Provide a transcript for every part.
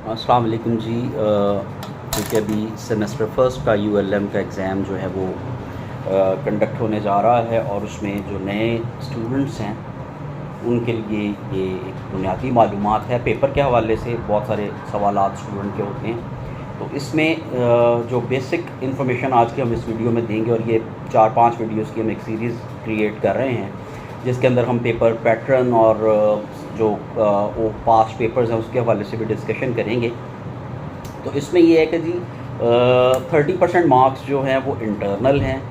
अस्सलाम वालेकुम जी। क्योंकि अभी सेमेस्टर फर्स्ट का ULM का एग्ज़ाम जो है वो कंडक्ट होने जा रहा है और उसमें जो नए स्टूडेंट्स हैं उनके लिए ये एक बुनियादी मालूमात है। पेपर के हवाले से बहुत सारे सवालात स्टूडेंट के होते हैं, तो इसमें जो बेसिक इन्फॉर्मेशन आज की हम इस वीडियो में देंगे, और ये 4-5 वीडियोस की हम एक सीरीज़ क्रिएट कर रहे हैं जिसके अंदर हम पेपर पैटर्न और जो वो पास्ट पेपर्स हैं उसके हवाले से भी डिस्कशन करेंगे। तो इसमें ये है कि जी 30% मार्क्स जो हैं वो इंटरनल हैं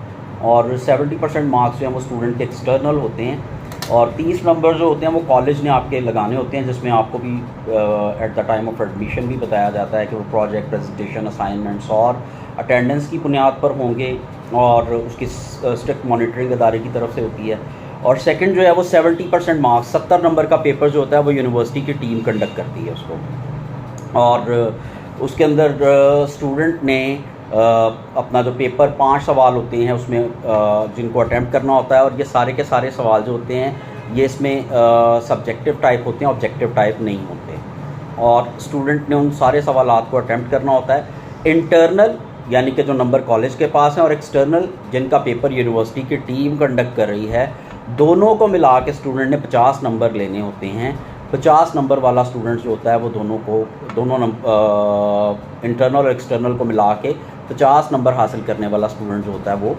और 70% मार्क्स जो हैं वो स्टूडेंट के एक्सटर्नल होते हैं, और 30 नंबर जो होते हैं वो कॉलेज ने आपके लगाने होते हैं, जिसमें आपको भी at the time of admission भी बताया जाता है कि वो प्रोजेक्ट, प्रेजेंटेशन, असाइनमेंट्स और अटेंडेंस की बुनियाद पर होंगे और उसकी स्ट्रिक्ट मॉनिटरिंग अदारे की तरफ से होती है। और सेकंड जो है वो 70% मार्क्स, 70 नंबर का पेपर जो होता है वो यूनिवर्सिटी की टीम कंडक्ट करती है उसको, और उसके अंदर स्टूडेंट ने अपना जो पेपर 5 सवाल होते हैं उसमें जिनको अटैम्प्ट करना होता है, और ये सारे के सारे सवाल जो होते हैं ये इसमें सब्जेक्टिव टाइप होते हैं, ऑब्जेक्टिव टाइप नहीं होते, और स्टूडेंट ने उन सारे सवालात को अटैम्प्ट करना होता है। इंटरनल यानी कि जो नंबर कॉलेज के पास हैं, और एक्सटर्नल जिनका पेपर यूनिवर्सिटी की टीम कंडक्ट कर रही है, दोनों को मिला के स्टूडेंट ने 50 नंबर लेने होते हैं। 50 नंबर वाला स्टूडेंट जो होता है वो दोनों इंटरनल और एक्सटर्नल को मिला के 50 नंबर हासिल करने वाला स्टूडेंट जो होता है वो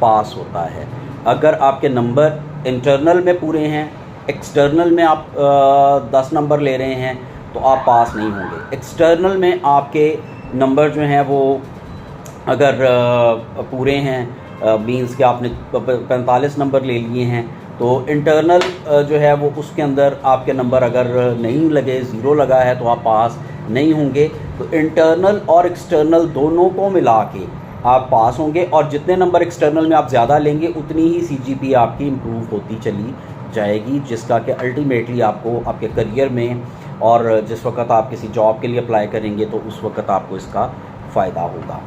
पास होता है। अगर आपके नंबर इंटरनल में पूरे हैं, एक्सटर्नल में आप 10 नंबर ले रहे हैं तो आप पास नहीं होंगे। एक्सटर्नल में आपके नंबर जो हैं वो अगर पूरे हैं, मीन्स कि आपने 45 नंबर ले लिए हैं, तो इंटरनल जो है वो उसके अंदर आपके नंबर अगर नहीं लगे, ज़ीरो लगा है, तो आप पास नहीं होंगे। तो इंटरनल और एक्सटर्नल दोनों को मिला के आप पास होंगे, और जितने नंबर एक्सटर्नल में आप ज़्यादा लेंगे उतनी ही CGP आपकी इम्प्रूव होती चली जाएगी, जिसका कि अल्टीमेटली आपको आपके करियर में और जिस वक्त आप किसी जॉब के लिए अप्लाई करेंगे तो उस वक्त आपको इसका फ़ायदा होगा।